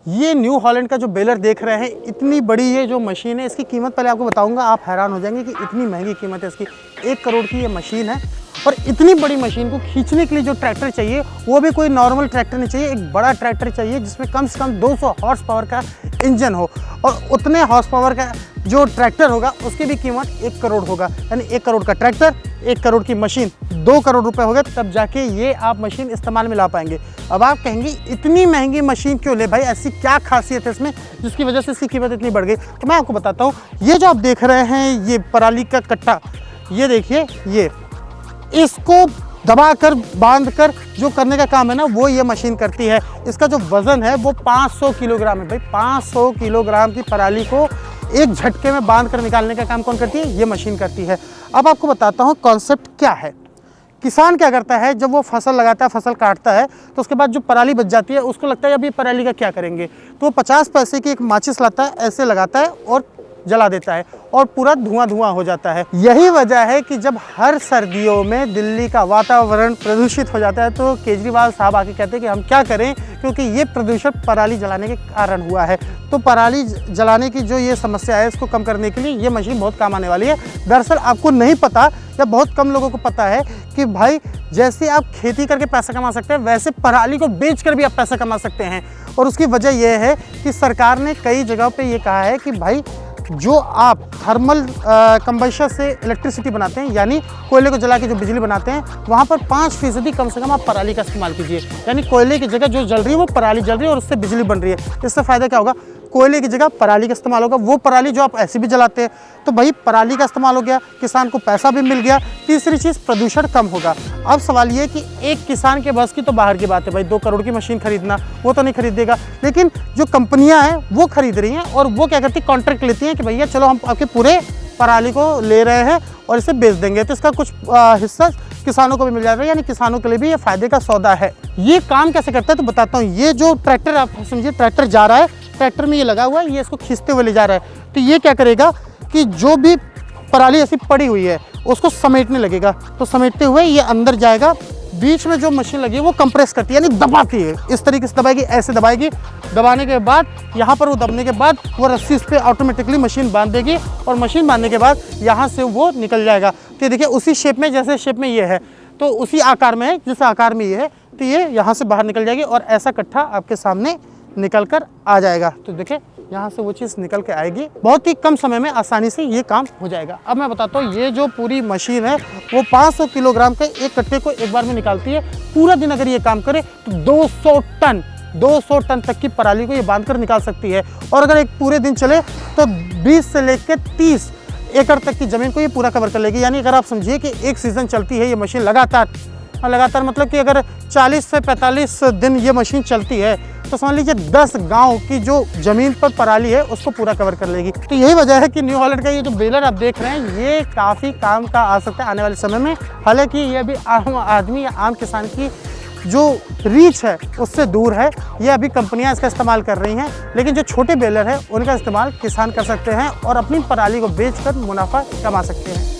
ये new Holland का जो बेलर देख रहे हैं, इतनी बड़ी ये जो मशीन है, इसकी कीमत पहले आपको बताऊंगा, आप हैरान हो जाएंगे कि इतनी महंगी कीमत है इसकी। 1 करोड़ की ये मशीन है और इतनी बड़ी मशीन को खींचने के लिए जो ट्रैक्टर चाहिए वो भी कोई नॉर्मल ट्रैक्टर नहीं चाहिए, एक बड़ा ट्रैक्टर चाहिए जिसमें कम से कम 200 हॉर्स पावर का इंजन हो, और उतने हॉर्स पावर का जो ट्रैक्टर होगा उसकी भी कीमत 1 करोड़ होगा। यानी 1 करोड़ का ट्रैक्टर, 1 करोड़ की मशीन, 2 करोड़ रुपए हो गए, तब जाके ये आप मशीन इस्तेमाल में ला पाएंगे। अब आप कहेंगे इतनी महंगी मशीन क्यों ले भाई, ऐसी क्या खासियत है इसमें जिसकी वजह से इसकी कीमत इतनी बढ़ गई? तो मैं आपको बताता हूँ। ये जो आप देख रहे हैं ये पराली का कट्टा, ये देखिए, ये इसको दबाकर बांधकर जो करने का काम है ना, वो ये मशीन करती है। इसका जो वज़न है वो 500 किलोग्राम है भाई। 500 किलोग्राम की पराली को एक झटके में बांध कर निकालने का काम कौन करती है? ये मशीन करती है। अब आपको बताता हूँ कॉन्सेप्ट क्या है। किसान क्या करता है, जब वो फसल लगाता है, फसल काटता है, तो उसके बाद जो पराली बच जाती है उसको लगता है अब ये पराली का क्या करेंगे, तो वो 50 पैसे की एक माचिस लाता है, ऐसे लगाता है और जला देता है और पूरा धुआं धुआं हो जाता है। यही वजह है कि जब हर सर्दियों में दिल्ली का वातावरण प्रदूषित हो जाता है तो केजरीवाल साहब आके कहते हैं कि हम क्या करें, क्योंकि ये प्रदूषण पराली जलाने के कारण हुआ है। तो पराली जलाने की जो ये समस्या है, इसको कम करने के लिए ये मशीन बहुत काम आने वाली है। दरअसल आपको नहीं पता या बहुत कम लोगों को पता है कि भाई जैसे आप खेती करके पैसा कमा सकते हैं, वैसे पराली को बेच कर भी आप पैसा कमा सकते हैं। और उसकी वजह यह है कि सरकार ने कई जगहों पे ये कहा है कि भाई जो आप थर्मल कंबशन से इलेक्ट्रिसिटी बनाते हैं, यानी कोयले को जला के जो बिजली बनाते हैं, वहाँ पर 5% कम से कम आप पराली का इस्तेमाल कीजिए। यानी कोयले की जगह जो जल रही है वो पराली जल रही है और उससे बिजली बन रही है। इससे फ़ायदा क्या होगा? कोयले की जगह पराली का इस्तेमाल होगा, वो पराली जो आप ऐसे भी जलाते हैं। तो भाई पराली का इस्तेमाल हो गया, किसान को पैसा भी मिल गया। तीसरी चीज़, प्रदूषण कम होगा। अब सवाल ये है कि एक किसान के बस की तो बाहर की बात है भाई, 2 करोड़ की मशीन खरीदना, वो तो नहीं खरीदेगा। लेकिन जो कंपनियां हैं वो खरीद रही हैं और वो क्या करती है, कॉन्ट्रैक्ट लेती हैं कि भैया चलो हम आपके पूरे पराली को ले रहे हैं और इसे बेच देंगे, तो इसका कुछ हिस्सा किसानों को भी मिल जाएगा। यानी किसानों के लिए भी ये फायदे का सौदा है। ये काम कैसे करता है तो बताता हूँ। ये जो ट्रैक्टर, आप समझिए ट्रैक्टर जा रहा है, ट्रैक्टर में ये लगा हुआ है, ये इसको खींचते हुए ले जा रहा है। तो ये क्या करेगा कि जो भी पराली ऐसी पड़ी हुई है उसको समेटने लगेगा। तो समेटते हुए ये अंदर जाएगा, बीच में जो मशीन लगी है वो कंप्रेस करती है, यानी दबाती है। इस तरीके से दबाएगी, ऐसे दबाएगी। दबाने के बाद यहाँ पर वो दबने के बाद वो रस्सी इस पर ऑटोमेटिकली मशीन बांध देगी और मशीन बांधने के बाद यहाँ से वो निकल जाएगा। तो ये देखिए उसी शेप में, जैसे शेप में ये है तो उसी आकार में है, जिस आकार में ये है, तो ये यहाँ से बाहर निकल जाएगी और ऐसा कट्ठा आपके सामने निकल कर आ जाएगा। तो देखिए यहाँ से वो चीज़ निकल के आएगी, बहुत ही कम समय में आसानी से ये काम हो जाएगा। अब मैं बताता हूँ, ये जो पूरी मशीन है वो 500 किलोग्राम के एक कट्टे को एक बार में निकालती है। पूरा दिन अगर ये काम करे तो 200 टन तक की पराली को ये बांध कर निकाल सकती है। और अगर एक पूरे दिन चले तो 20 से लेकर 30 एकड़ तक की ज़मीन को ये पूरा कवर कर लेगी। यानी अगर आप समझिए कि एक सीज़न चलती है ये मशीन लगातार मतलब कि अगर 40 से 45 दिन ये मशीन चलती है तो समझ लीजिए 10 गांव की जो ज़मीन पर पराली है उसको पूरा कवर कर लेगी। तो यही वजह है कि न्यू हॉलैंड का ये जो बेलर आप देख रहे हैं ये काफ़ी काम का आ सकता है आने वाले समय में। हालांकि ये अभी आम आदमी या आम किसान की जो रीच है उससे दूर है, ये अभी कंपनियां इसका इस्तेमाल कर रही हैं। लेकिन जो छोटे बेलर है उनका इस्तेमाल किसान कर सकते हैं और अपनी पराली को बेचकर मुनाफा कमा सकते हैं।